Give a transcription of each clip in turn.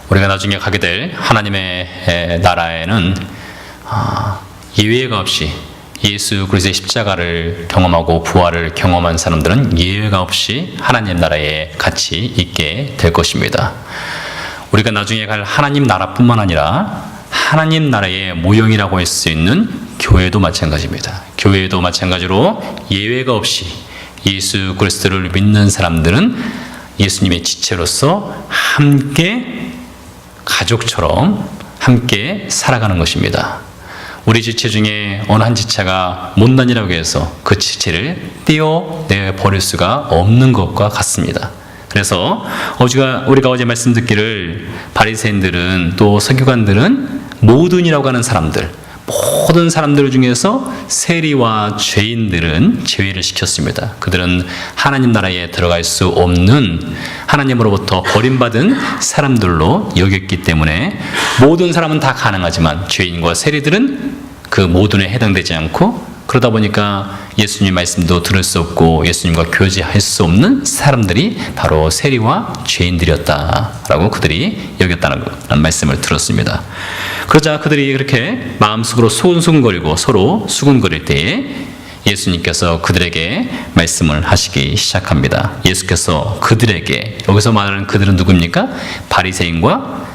우리가 나중에 가게 될 하나님의 나라에는 예외가 없이 예수 그리스도의 십자가를 경험하고 부활을 경험한 사람들은 예외가 없이 하나님 나라에 같이 있게 될 것입니다. 우리가 나중에 갈 하나님 나라뿐만 아니라 하나님 나라의 모형이라고 할 수 있는 교회도 마찬가지입니다. 교회도 마찬가지로 예외가 없이 예수 그리스도를 믿는 사람들은 예수님의 지체로서 함께 가족처럼 함께 살아가는 것입니다. 우리 지체 중에 어느 한 지체가 못난이라고 해서 그 지체를 떼어내 버릴 수가 없는 것과 같습니다. 그래서 우리가 어제 말씀 듣기를 바리새인들은 또 서기관들은 모든이라고 하는 사람들, 모든 사람들 중에서 세리와 죄인들은 제외를 시켰습니다. 그들은 하나님 나라에 들어갈 수 없는 하나님으로부터 버림받은 사람들로 여겼기 때문에 모든 사람은 다 가능하지만 죄인과 세리들은 그 모든에 해당되지 않고, 그러다 보니까 예수님 말씀도 들을 수 없고 예수님과 교제할 수 없는 사람들이 바로 세리와 죄인들이었다라고 그들이 여겼다는 말씀을 들었습니다. 그러자 그들이 그렇게 마음속으로 수근수근거리고 서로 수근거릴 때에 예수님께서 그들에게 말씀을 하시기 시작합니다. 예수께서 그들에게, 여기서 말하는 그들은 누굽니까? 바리새인과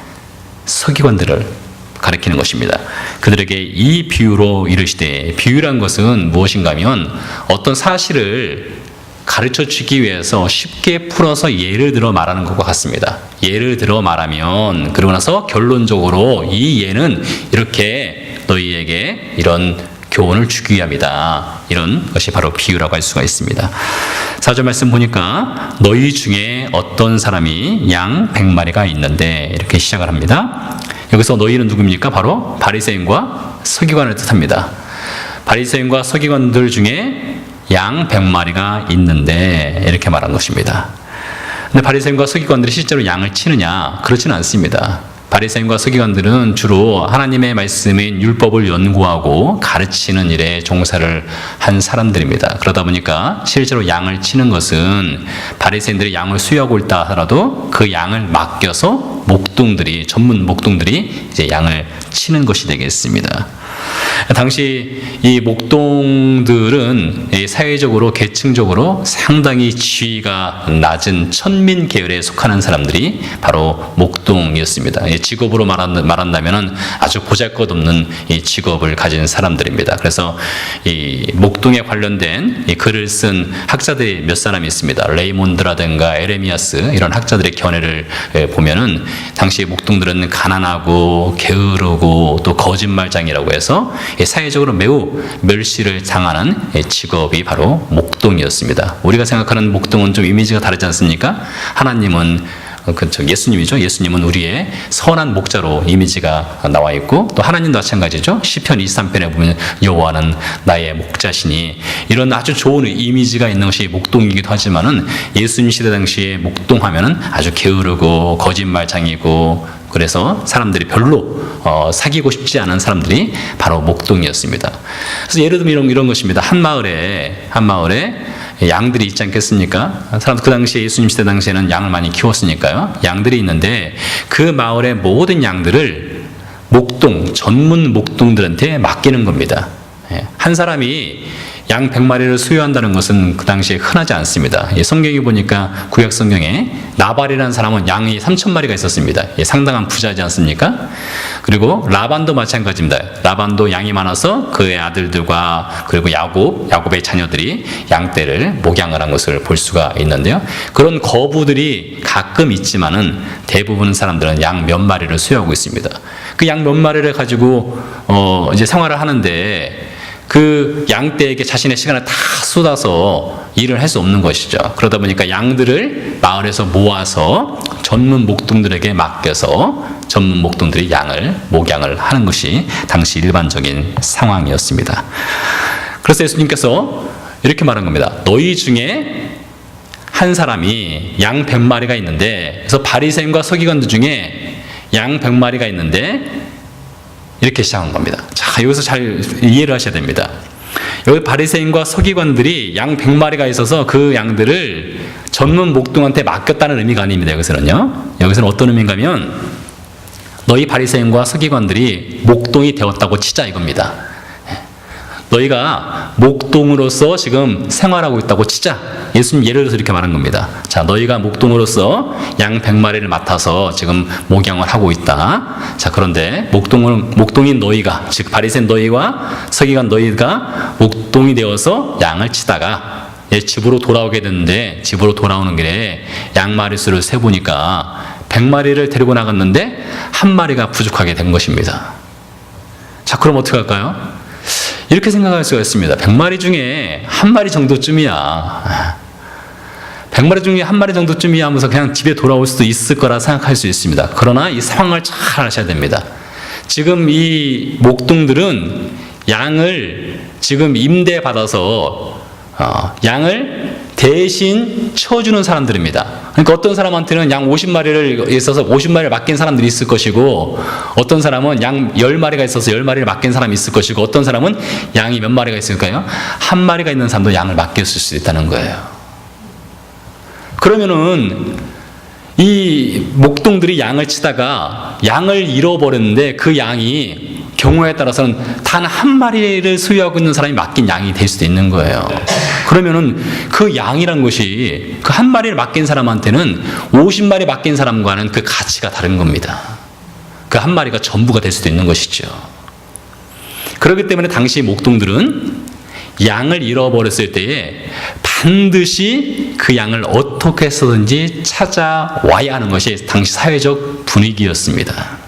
서기관들을 가리키는 것입니다. 그들에게 이 비유로 이르시되, 비유란 것은 무엇인가 하면 어떤 사실을 가르쳐 주기 위해서 쉽게 풀어서 예를 들어 말하는 것과 같습니다. 예를 들어 말하면 그러고 나서 결론적으로 이 예는 이렇게 너희에게 이런 교훈을 주기 위함이다. 이런 것이 바로 비유라고 할 수가 있습니다. 4절 말씀 보니까 너희 중에 어떤 사람이 양 100마리가 있는데 이렇게 시작을 합니다. 여기서 너희는 누굽니까? 바로 바리새인과 서기관을 뜻합니다. 바리새인과 서기관들 중에 양 100마리가 있는데 이렇게 말한 것입니다. 근데 바리새인과 서기관들이 실제로 양을 치느냐? 그렇지는 않습니다. 바리새인과 서기관들은 주로 하나님의 말씀인 율법을 연구하고 가르치는 일에 종사를 한 사람들입니다. 그러다 보니까 실제로 양을 치는 것은 바리새인들이 양을 수여하고 있다 하더라도 그 양을 맡겨서 전문 목동들이 이제 양을 치는 것이 되겠습니다. 당시 이 목동들은 사회적으로 계층적으로 상당히 지위가 낮은 천민 계열에 속하는 사람들이 바로 목동이었습니다. 직업으로 말한다면 아주 보잘것없는 이 직업을 가진 사람들입니다. 그래서 이 목동에 관련된 이 글을 쓴 학자들이 몇 사람이 있습니다. 레이몬드라든가 에레미야스, 이런 학자들의 견해를 보면은 당시 목동들은 가난하고 게으르고 또 거짓말장이라고 해서 사회적으로 매우 멸시를 당하는 직업이 바로 목동이었습니다. 우리가 생각하는 목동은 좀 이미지가 다르지 않습니까? 하나님은 예수님이죠. 예수님은 우리의 선한 목자로 이미지가 나와 있고, 또 하나님도 마찬가지죠. 시편 23편에 보면 여호와는 나의 목자시니, 이런 아주 좋은 이미지가 있는 것이 목동이기도 하지만은 예수님 시대 당시에 목동하면은 아주 게으르고 거짓말장이고, 그래서 사람들이 별로 사귀고 싶지 않은 사람들이 바로 목동이었습니다. 그래서 예를 들면 이런 것입니다. 한 마을에 양들이 있지 않겠습니까? 사람들 그 당시에 예수님 시대 당시에는 양을 많이 키웠으니까요. 양들이 있는데 그 마을의 모든 양들을 전문 목동들한테 맡기는 겁니다. 한 사람이 양 100마리를 수여한다는 것은 그 당시에 흔하지 않습니다. 성경에 보니까 구약 성경에 나발이라는 사람은 양이 3,000마리가 있었습니다. 상당한 부자지 않습니까? 그리고 라반도 마찬가지입니다. 라반도 양이 많아서 그의 아들들과 그리고 야곱의 자녀들이 양떼를 목양을 한 것을 볼 수가 있는데요. 그런 거부들이 가끔 있지만은 대부분 사람들은 양 몇 마리를 수여하고 있습니다. 그 양 몇 마리를 가지고 이제 생활을 하는데 그 양떼에게 자신의 시간을 다 쏟아서 일을 할 수 없는 것이죠. 그러다 보니까 양들을 마을에서 모아서 전문 목동들에게 맡겨서 전문 목동들이 목양을 하는 것이 당시 일반적인 상황이었습니다. 그래서 예수님께서 이렇게 말한 겁니다. 너희 중에 한 사람이 양 100마리가 있는데, 그래서 바리새인과 서기관들 중에 양 100마리가 있는데 이렇게 시작한 겁니다. 자, 여기서 잘 이해를 하셔야 됩니다. 여기 바리새인과 서기관들이 양 100마리가 있어서 그 양들을 전문 목동한테 맡겼다는 의미가 아닙니다. 여기서는 어떤 의미인가 하면 너희 바리새인과 서기관들이 목동이 되었다고 치자 이겁니다. 너희가 목동으로서 지금 생활하고 있다고 치자. 예수님 예를 들어서 이렇게 말한 겁니다. 자, 너희가 목동으로서 양 100마리를 맡아서 지금 목양을 하고 있다. 자, 그런데 목동인 너희가, 즉 바리새인 너희와 서기관 너희가 목동이 되어서 양을 치다가 집으로 돌아오게 됐는데, 집으로 돌아오는 길에 양마리 수를 세보니까 100마리를 데리고 나갔는데 한 마리가 부족하게 된 것입니다. 자, 그럼 어떻게 할까요? 이렇게 생각할 수가 있습니다. 100마리 중에 한 마리 정도쯤이야. 100마리 중에 한 마리 정도쯤이야 하면서 그냥 집에 돌아올 수도 있을 거라 생각할 수 있습니다. 그러나 이 상황을 잘 아셔야 됩니다. 지금 이 목동들은 양을 지금 임대받아서 양을 대신 쳐주는 사람들입니다. 그러니까 어떤 사람한테는 양 50마리를 있어서 50마리를 맡긴 사람들이 있을 것이고, 어떤 사람은 양 10마리가 있어서 10마리를 맡긴 사람이 있을 것이고, 어떤 사람은 양이 몇 마리가 있을까요? 한 마리가 있는 사람도 양을 맡겼을 수 있다는 거예요. 그러면은 이 목동들이 양을 치다가 양을 잃어버렸는데 그 양이 경우에 따라서는 단 한 마리를 소유하고 있는 사람이 맡긴 양이 될 수도 있는 거예요. 그러면은 그 양이란 것이 그 한 마리를 맡긴 사람한테는 50마리 맡긴 사람과는 그 가치가 다른 겁니다. 그 한 마리가 전부가 될 수도 있는 것이죠. 그렇기 때문에 당시 목동들은 양을 잃어버렸을 때에 반드시 그 양을 어떻게 해서든지 찾아와야 하는 것이 당시 사회적 분위기였습니다.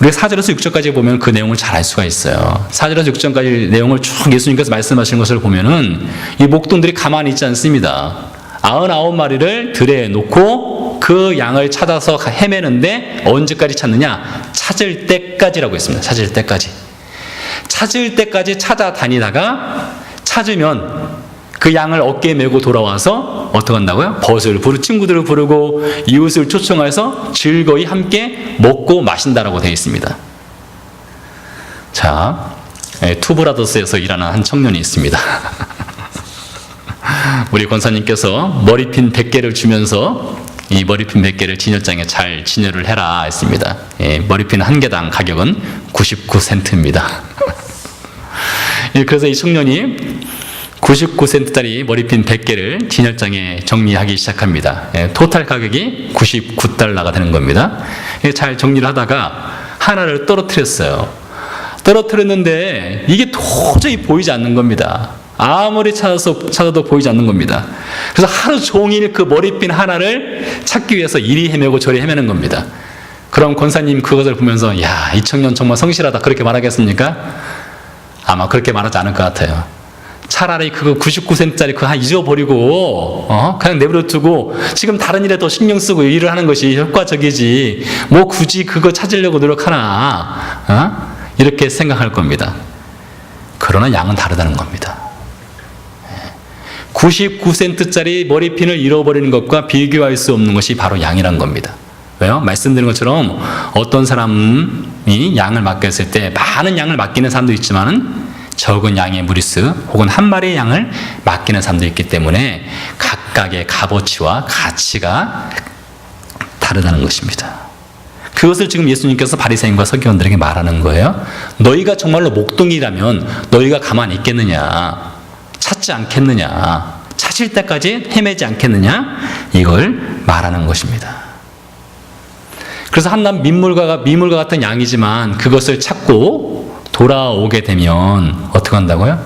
우리가 4절에서 6절까지 보면 그 내용을 잘 알 수가 있어요. 4절에서 6절까지 내용을 쭉 예수님께서 말씀하시는 것을 보면은 이 목동들이 가만히 있지 않습니다. 99마리를 들에 놓고 그 양을 찾아서 헤매는데 언제까지 찾느냐? 찾을 때까지라고 했습니다. 찾을 때까지. 찾을 때까지 찾아다니다가 찾으면 그 양을 어깨에 메고 돌아와서 어떻게 한다고요? 친구들을 부르고 이웃을 초청해서 즐거이 함께 먹고 마신다라고 되어 있습니다. 자, 투브라더스에서 일하는 한 청년이 있습니다. 우리 권사님께서 머리핀 100개를 주면서 이 머리핀 100개를 진열장에 잘 진열을 해라 했습니다. 머리핀 한 개당 가격은 99센트입니다. 그래서 이 청년이 99센트짜리 머리핀 100개를 진열장에 정리하기 시작합니다. 토탈 가격이 99달러가 되는 겁니다. 잘 정리를 하다가 하나를 떨어뜨렸어요. 떨어뜨렸는데 이게 도저히 보이지 않는 겁니다. 아무리 찾아도 보이지 않는 겁니다. 그래서 하루 종일 그 머리핀 하나를 찾기 위해서 이리 헤매고 저리 헤매는 겁니다. 그럼 권사님 그것을 보면서 야, 이 청년 정말 성실하다 그렇게 말하겠습니까? 아마 그렇게 말하지 않을 것 같아요. 차라리 그거 99센트짜리 그거 잊어버리고 그냥 내버려 두고 지금 다른 일에 더 신경 쓰고 일을 하는 것이 효과적이지 뭐 굳이 그거 찾으려고 노력하나 이렇게 생각할 겁니다. 그러나 양은 다르다는 겁니다. 99센트짜리 머리핀을 잃어버리는 것과 비교할 수 없는 것이 바로 양이란 겁니다. 왜요? 말씀드린 것처럼 어떤 사람이 양을 맡겼을 때 많은 양을 맡기는 사람도 있지만 적은 양의 무리수 혹은 한 마리의 양을 맡기는 사람도 있기 때문에 각각의 값어치와 가치가 다르다는 것입니다. 그것을 지금 예수님께서 바리새인과 서기관들에게 말하는 거예요. 너희가 정말로 목동이라면 너희가 가만히 있겠느냐? 찾지 않겠느냐? 찾을 때까지 헤매지 않겠느냐? 이걸 말하는 것입니다. 그래서 한낱 미물과 같은 양이지만 그것을 찾고 돌아오게 되면 어떻게 한다고요?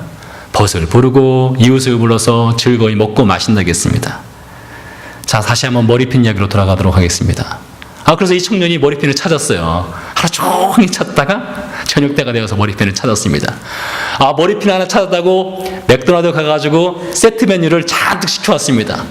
벗을 부르고 이웃을 불러서 즐거이 먹고 마신다고 했습니다. 자, 다시 한번 머리핀 이야기로 돌아가도록 하겠습니다. 그래서 이 청년이 머리핀을 찾았어요. 하루 종일 찾다가 저녁 때가 되어서 머리핀을 찾았습니다. 머리핀 하나 찾았다고 맥도날드 가가지고 세트 메뉴를 잔뜩 시켜왔습니다.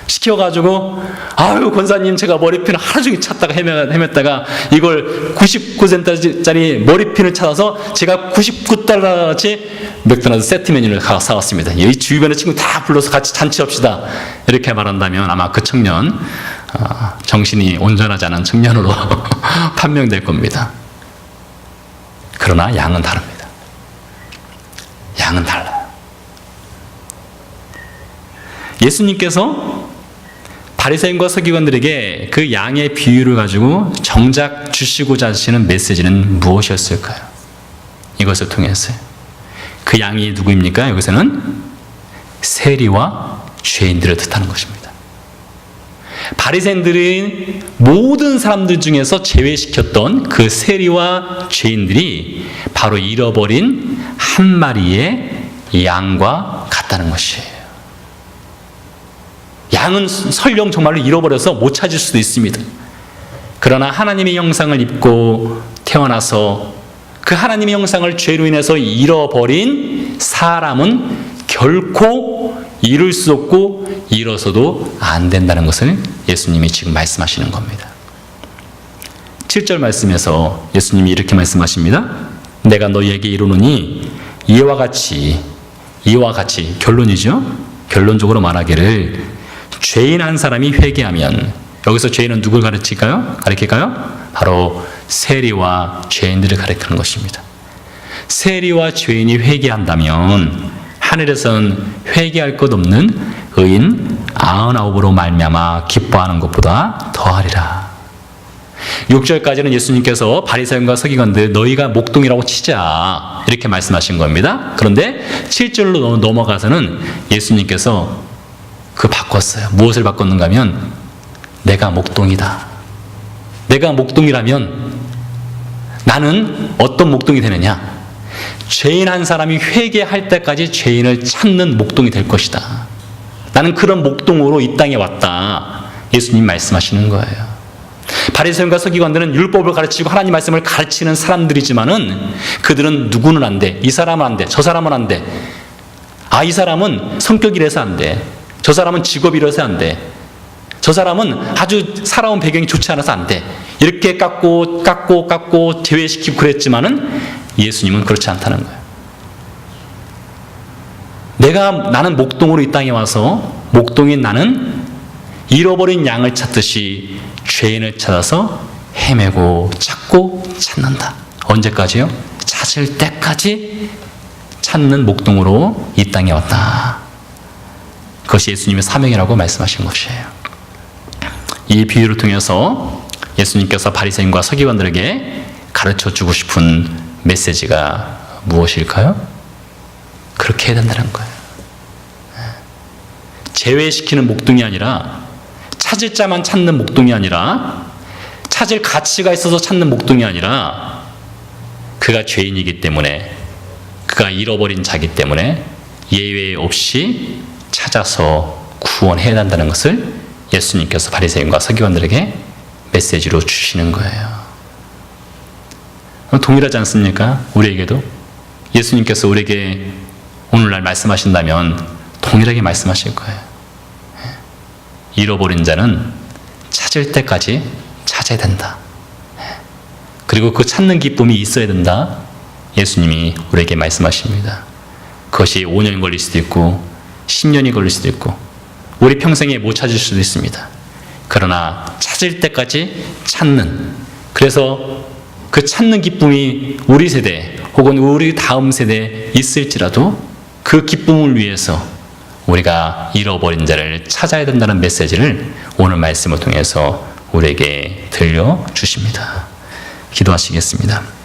시켜가지고 아유 권사님 제가 머리핀을 하루 종일 찾다가 헤맸다가 이걸 99센트짜리 머리핀을 찾아서 제가 99달러치 맥도날드 세트 메뉴를 사왔습니다. 이 주변의 친구 다 불러서 같이 잔치합시다. 이렇게 말한다면 아마 그 청년 정신이 온전하지 않은 청년으로 판명될 겁니다. 그러나 양은 다릅니다. 양은 달라요. 예수님께서 바리새인과 서기관들에게 그 양의 비유를 가지고 정작 주시고자 하시는 메시지는 무엇이었을까요? 이것을 통해서요. 그 양이 누구입니까? 여기서는 세리와 죄인들을 뜻하는 것입니다. 바리새인들이 모든 사람들 중에서 제외시켰던 그 세리와 죄인들이 바로 잃어버린 한 마리의 양과 같다는 것이에요. 양은 설령 정말로 잃어버려서 못 찾을 수도 있습니다. 그러나 하나님의 형상을 입고 태어나서 그 하나님의 형상을 죄로 인해서 잃어버린 사람은 결코 잃을 수 없고 잃어서도 안 된다는 것을 예수님이 지금 말씀하시는 겁니다. 7절 말씀에서 예수님이 이렇게 말씀하십니다. 내가 너희에게 이르노니 이와 같이 결론이죠. 결론적으로 말하기를 죄인 한 사람이 회개하면, 여기서 죄인은 누굴 가르칠까요? 바로 세리와 죄인들을 가리키는 것입니다. 세리와 죄인이 회개한다면 하늘에서는 회개할 것 없는 의인 99으로 말미암아 기뻐하는 것보다 더하리라. 6절까지는 예수님께서 바리새인과 서기관들 너희가 목동이라고 치자 이렇게 말씀하신 겁니다. 그런데 7절로 넘어가서는 예수님께서 바꿨어요. 무엇을 바꿨는가 하면 내가 목동이다. 내가 목동이라면 나는 어떤 목동이 되느냐? 죄인 한 사람이 회개할 때까지 죄인을 찾는 목동이 될 것이다. 나는 그런 목동으로 이 땅에 왔다. 예수님 말씀하시는 거예요. 바리새인과 서기관들은 율법을 가르치고 하나님 말씀을 가르치는 사람들이지만은 그들은 누구는 안 돼. 이 사람은 안 돼. 저 사람은 안 돼. 이 사람은 성격이 이래서 안 돼. 저 사람은 직업이 이래서 안 돼. 저 사람은 아주 살아온 배경이 좋지 않아서 안 돼. 이렇게 깎고 제외시키고 그랬지만은 예수님은 그렇지 않다는 거예요. 나는 목동으로 이 땅에 와서 목동인 나는 잃어버린 양을 찾듯이 죄인을 찾아서 헤매고 찾고 찾는다. 언제까지요? 찾을 때까지 찾는 목동으로 이 땅에 왔다. 그것이 예수님의 사명이라고 말씀하신 것이에요. 이 비유를 통해서 예수님께서 바리새인과 서기관들에게 가르쳐주고 싶은 메시지가 무엇일까요? 그렇게 해야 된다는 거예요. 제외시키는 목동이 아니라, 찾을 자만 찾는 목동이 아니라, 찾을 가치가 있어서 찾는 목동이 아니라, 그가 죄인이기 때문에, 그가 잃어버린 자기 때문에 예외 없이 찾아서 구원해야 한다는 것을 예수님께서 바리새인과 서기관들에게 메시지로 주시는 거예요. 동일하지 않습니까? 우리에게도 예수님께서 우리에게 오늘날 말씀하신다면 동일하게 말씀하실 거예요. 잃어버린 자는 찾을 때까지 찾아야 된다. 그리고 그 찾는 기쁨이 있어야 된다. 예수님이 우리에게 말씀하십니다. 그것이 5년 걸릴 수도 있고 10년이 걸릴 수도 있고 우리 평생에 못 찾을 수도 있습니다. 그러나 찾을 때까지 찾는, 그래서 그 찾는 기쁨이 우리 세대 혹은 우리 다음 세대에 있을지라도 그 기쁨을 위해서 우리가 잃어버린 자를 찾아야 된다는 메시지를 오늘 말씀을 통해서 우리에게 들려주십니다. 기도하시겠습니다.